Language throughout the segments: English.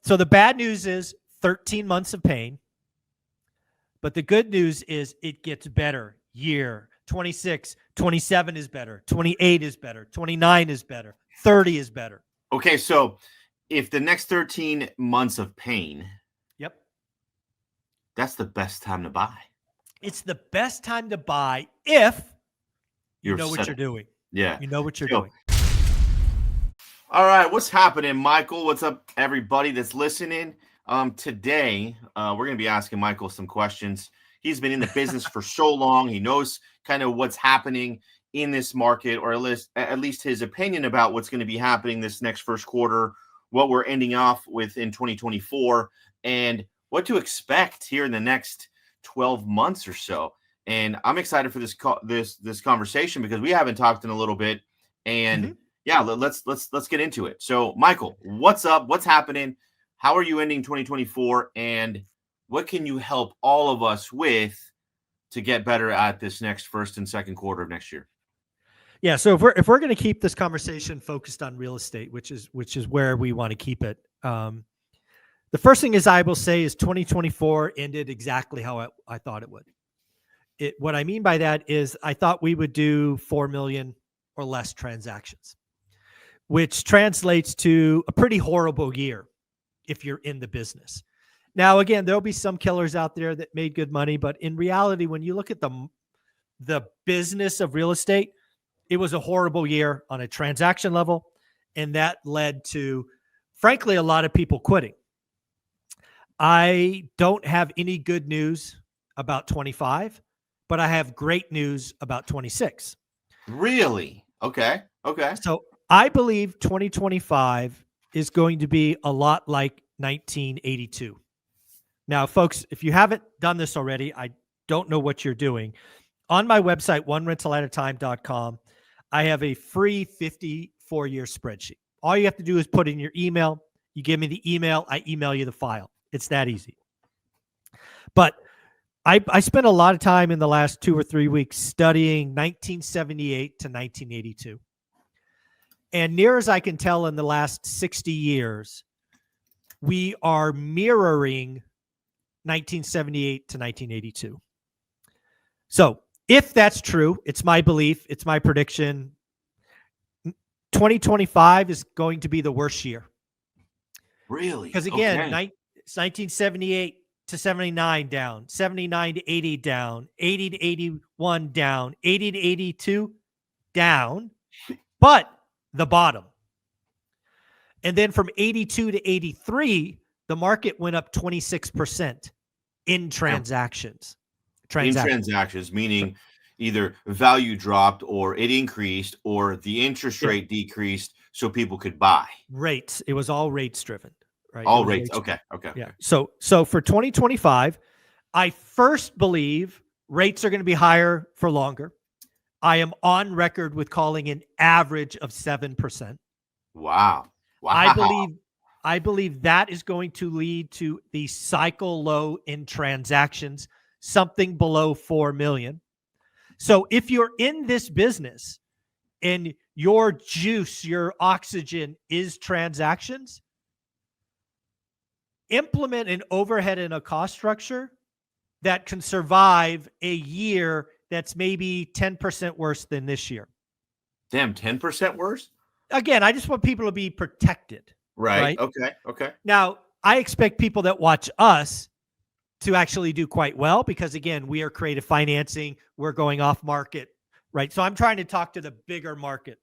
So the bad news is 13 months of pain. But the good news is it gets better year. 26, 27 is better. 28 is better. 29 is better. 30 is better. Okay, so if the next 13 months of pain, yep, that's the best time to buy. It's the best time to buy if you know what you're doing. Yeah. You know what you're doing. All right, what's happening, Michael? What's up, everybody that's listening? Today, we're going to be asking Michael some questions. He's been in the business for so long. He knows kind of what's happening in this market, or at least his opinion about what's going to be happening this next first quarter, what we're ending off with in 2024, and what to expect here in the next 12 months or so. And I'm excited for this conversation because we haven't talked in a little bit. And yeah, let's get into it. So, Michael, what's up? What's happening? How are you ending 2024? And what can you help all of us with to get better at this next first and second quarter of next year? Yeah. So if we're going to keep this conversation focused on real estate, which is where we want to keep it, the first thing is I will say is 2024 ended exactly how I thought it would. What I mean by that is I thought we would do 4 million or less transactions, which translates to a pretty horrible year if you're in the business. Now, again, there'll be some killers out there that made good money, but in reality, when you look at the business of real estate, it was a horrible year on a transaction level, and that led to, frankly, a lot of people quitting. I don't have any good news about 25, but I have great news about 26. Really? Okay. So I believe 2025 is going to be a lot like 1982. Now, folks, if you haven't done this already, I don't know what you're doing. On my website, onerentalatatime.com, I have a free 54-year spreadsheet. All you have to do is put in your email. You give me the email, I email you the file. It's that easy. But I spent a lot of time in the last 2 or 3 weeks studying 1978 to 1982. And near as I can tell, in the last 60 years, we are mirroring 1978 to 1982. So if that's true, it's my belief, it's my prediction, 2025 is going to be the worst year. Really? Because again, it's 1978 to 79 down, 79 to 80 down, 80 to 81 down, 80 to 82 down, but the bottom. And then from 82 to 83, the market went up 26% in transactions. In transactions, meaning either value dropped or it increased or the interest rate decreased so people could buy. Rates. It was all rates driven. Right? All rates. Okay. Yeah. So for 2025, I first believe rates are going to be higher for longer. I am on record with calling an average of 7%. Wow. I believe that is going to lead to the cycle low in transactions, something below 4 million. So if you're in this business and your juice, your oxygen is transactions, implement an overhead and a cost structure that can survive a year that's maybe 10% worse than this year. Damn, 10% worse? Again, I just want people to be protected. Right? Okay. Now, I expect people that watch us to actually do quite well because, again, we are creative financing. We're going off market, right? So I'm trying to talk to the bigger market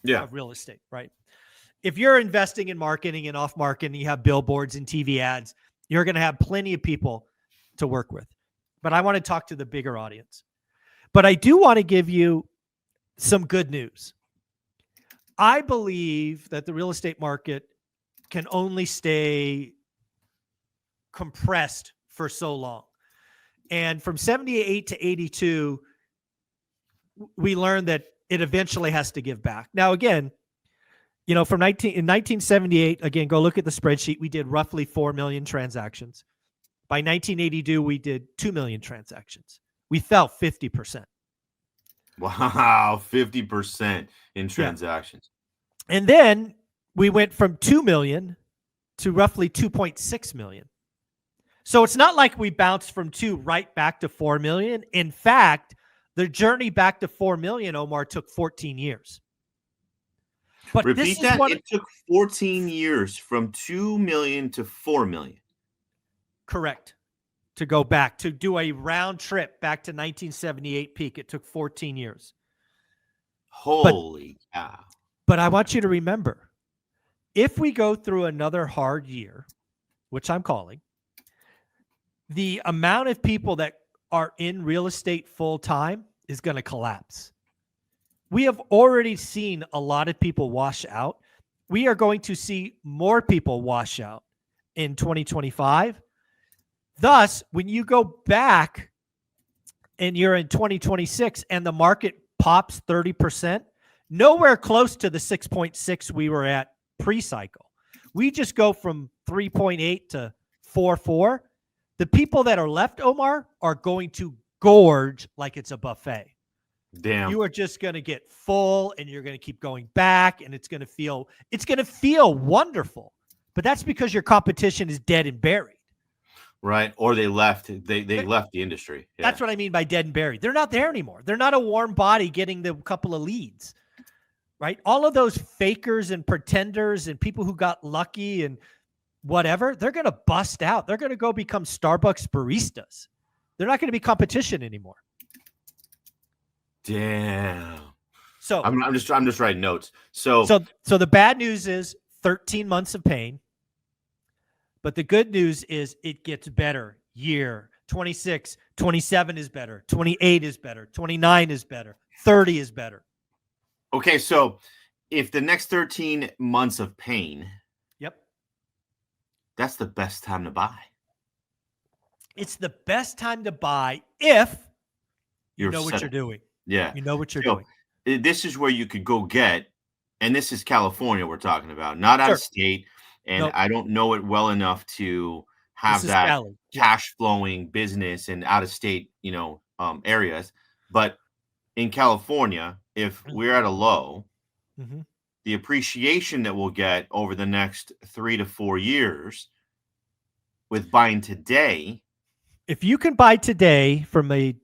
of real estate, right? If you're investing in marketing and off market and you have billboards and TV ads, you're going to have plenty of people to work with. But I want to talk to the bigger audience. But I do want to give you some good news. I believe that the real estate market can only stay compressed for so long. And from 78 to 82, we learned that it eventually has to give back. Now, again, you know, in 1978, again, go look at the spreadsheet. We did roughly 4 million transactions. By 1982, we did 2 million transactions. We fell 50%. Wow, 50% in transactions. And then we went from 2 million to roughly 2.6 million. So it's not like we bounced from 2 right back to 4 million. In fact, the journey back to 4 million, Omar, took 14 years. But Repeat that. It took 14 years from 2 million to 4 million. Correct. To go back, to do a round trip back to 1978 peak. It took 14 years. Holy cow. But I want you to remember, if we go through another hard year, which I'm calling, the amount of people that are in real estate full time is going to collapse. We have already seen a lot of people wash out. We are going to see more people wash out in 2025. Thus, when you go back and you're in 2026 and the market pops 30%, nowhere close to the 6.6 we were at pre-cycle. We just go from 3.8 to 4.4. The people that are left, Omar, are going to gorge like it's a buffet. Damn. You are just going to get full and you're going to keep going back, and it's going to feel wonderful. But that's because your competition is dead and buried. Right. Or they left. They left the industry. Yeah. That's what I mean by dead and buried. They're not there anymore. They're not a warm body getting the couple of leads. Right. All of those fakers and pretenders and people who got lucky and whatever, they're going to bust out. They're going to go become Starbucks baristas. They're not going to be competition anymore. Damn. So I'm just writing notes. So the bad news is 13 months of pain. But the good news is it gets better year. 26, 27 is better. 28 is better. 29 is better. 30 is better. Okay, so if the next 13 months of pain, yep, that's the best time to buy. It's the best time to buy if you know what you're doing. Yeah. You know what you're doing. This is where you could go get, and this is California we're talking about, not out of state. And nope. I don't know it well enough to have that cash flowing business in out of state, areas. But in California, if we're at a low, the appreciation that we'll get over the next 3 to 4 years with buying today. If you can buy today from a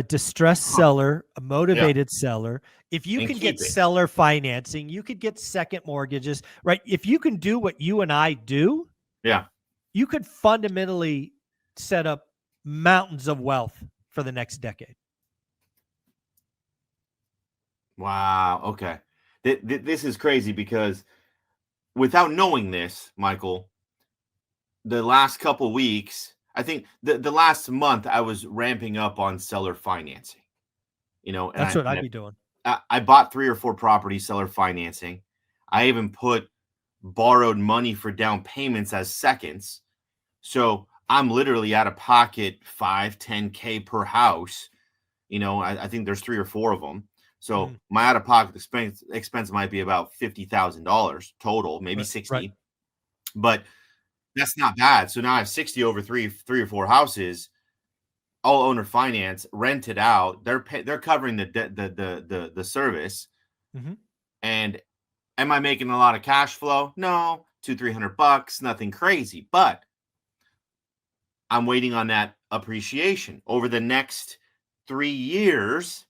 distressed seller, a motivated seller, if you can get seller financing, you could get second mortgages, right? If you can do what you and I do, you could fundamentally set up mountains of wealth for the next decade. Wow. Okay. This is crazy because without knowing this, Michael, the last couple of weeks, I think the last month I was ramping up on seller financing, and that's what I'd be doing. I bought 3 or 4 properties, seller financing. I even put borrowed money for down payments as seconds. So I'm literally out of pocket $5-10K per house. I think there's 3 or 4 of them. So my out of pocket expense might be about $50,000 total, maybe 60. Right. But that's not bad. So now I have 60 over 3 or 4 houses, all owner finance, rented out. They're covering the service. And am I making a lot of cash flow? No, $200-300, nothing crazy. But I'm waiting on that appreciation over the next 3 years.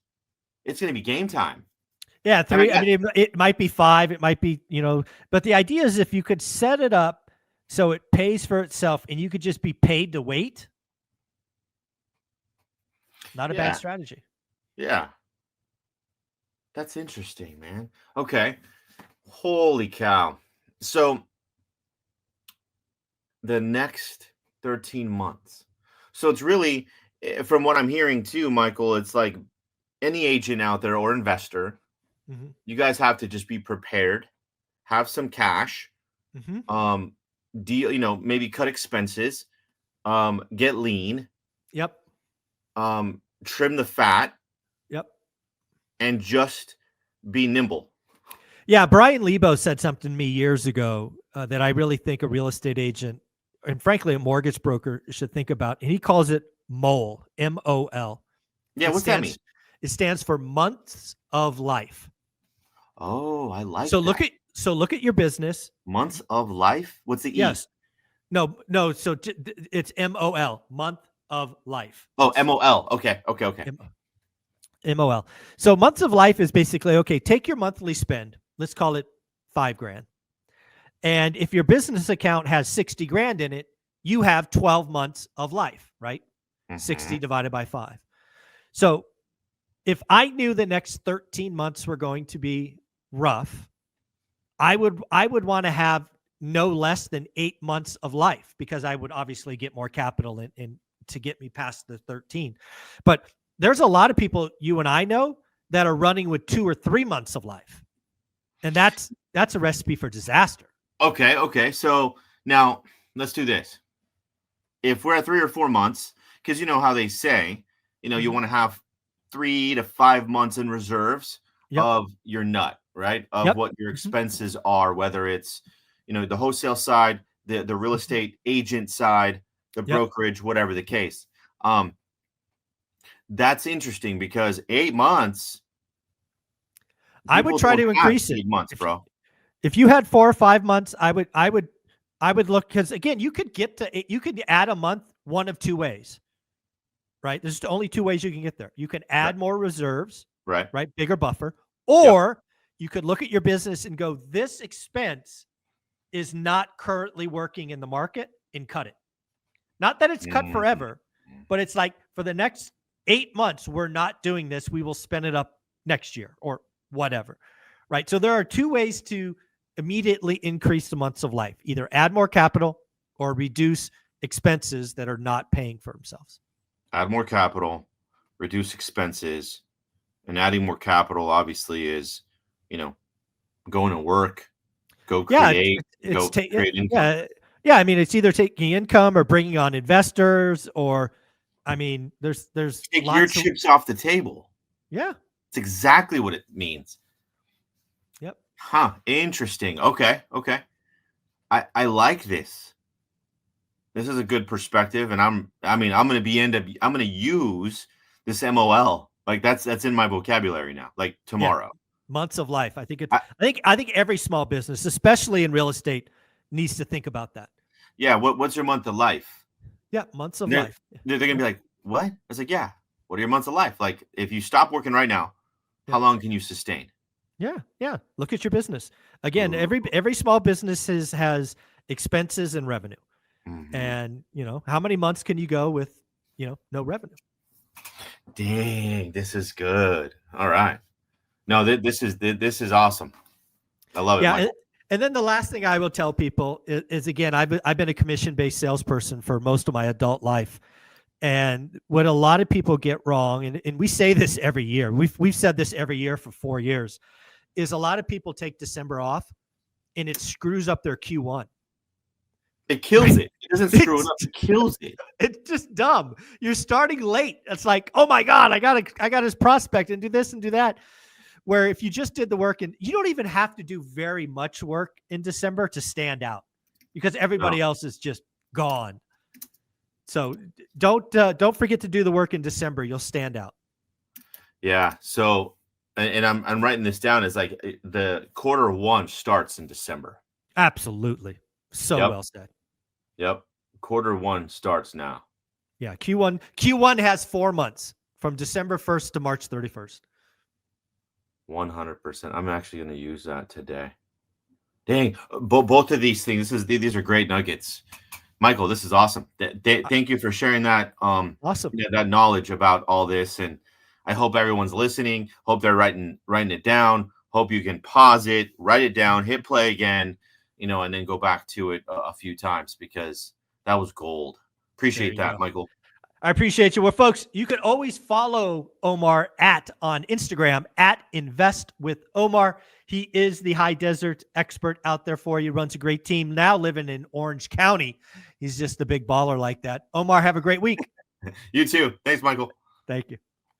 It's going to be game time. Yeah, 3. I mean, it might be 5. It might be, but the idea is if you could set it up so it pays for itself and you could just be paid to wait. Not a bad strategy. Yeah. That's interesting, man. Okay. Holy cow. So the next 13 months. So it's really, from what I'm hearing too, Michael, it's like any agent out there or investor, you guys have to just be prepared, have some cash, deal, maybe cut expenses, get lean. Yep. Trim the fat. Yep. And just be nimble. Yeah. Brian Lebo said something to me years ago that I really think a real estate agent and frankly, a mortgage broker should think about. And he calls it MOL, MOL. Yeah. What's that mean? It stands for months of life. Oh, I like so that. So look at your business. Months of life? What's the E? Yes. No. So it's MOL, month of life. Oh, MOL. Okay. MOL. So months of life is basically, okay, take your monthly spend. Let's call it $5,000. And if your business account has 60 grand in it, you have 12 months of life, right? 60 divided by 5. So if I knew the next 13 months were going to be rough, I would want to have no less than 8 months of life, because I would obviously get more capital in to get me past the 13. But there's a lot of people you and I know that are running with 2 or 3 months of life. And that's a recipe for disaster. Okay. So now let's do this. If we're at 3 or 4 months, because you know how they say, you want to have 3 to 5 months in reserves of your nut, right? Of what your expenses are, whether it's, the wholesale side, the real estate agent side, the brokerage, whatever the case. That's interesting, because 8 months. I would try to increase it. 8 months, bro. If you had 4 or 5 months, I would look, because again, you could add a month one of 2 ways, right? There's only 2 ways you can get there. You can add more reserves, right? Bigger buffer, or you could look at your business and go, this expense is not currently working in the market, and cut it. Not that it's cut forever, but it's like, for the next 8 months, we're not doing this. We will spend it up next year or whatever, right? So there are 2 ways to immediately increase the months of life: either add more capital or reduce expenses that are not paying for themselves. Add more capital, reduce expenses, and adding more capital obviously is, going to work, go create, create income. Yeah. I mean, it's either taking income or bringing on investors, or, I mean, there's take your chips off the table. Yeah. It's exactly what it means. Yep. Huh. Interesting. Okay. I like this. This is a good perspective, and I'm going to use this MOL. Like that's in my vocabulary now. Like tomorrow. Yeah. Months of life. I think I think every small business, especially in real estate, needs to think about that. Yeah. What's your month of life? Yeah. Months of life. They're going to be like, what? I was like, yeah. What are your months of life? Like, if you stop working right now, how long can you sustain? Yeah. Look at your business. Again, every small business has expenses and revenue. And, how many months can you go with, no revenue? Dang, this is good. All right. No, this is awesome. I love it. Yeah. And then the last thing I will tell people is again, I've been a commission-based salesperson for most of my adult life. And what a lot of people get wrong, and we say this every year, we've said this every year for 4 years, is a lot of people take December off, and it screws up their Q1. It kills it. It doesn't screw it up. It kills it. It's just dumb. You're starting late. It's like, oh my God, I got this prospect and do this and do that. Where if you just did the work, and you don't even have to do very much work in December to stand out, because everybody else is just gone. So don't forget to do the work in December. You'll stand out. Yeah. So, and I'm writing this down as like the Q1 starts in December. Absolutely. So well said. Yep. Q1 starts now. Yeah. Q1 has 4 months, from December 1st to March 31st. 100%. I'm actually going to use that today. Dang. Both of these things. These are great nuggets. Michael, this is awesome. Thank you for sharing that. Awesome. That knowledge about all this, and I hope everyone's listening. Hope they're writing it down. Hope you can pause it, write it down, hit play again, and then go back to it a few times, because that was gold. Appreciate that, Michael. I appreciate you. Well, folks, you can always follow Omar on Instagram @InvestWithOmar. He is the high desert expert out there for you. Runs a great team, now living in Orange County. He's just a big baller like that. Omar, have a great week. You too. Thanks, Michael. Thank you.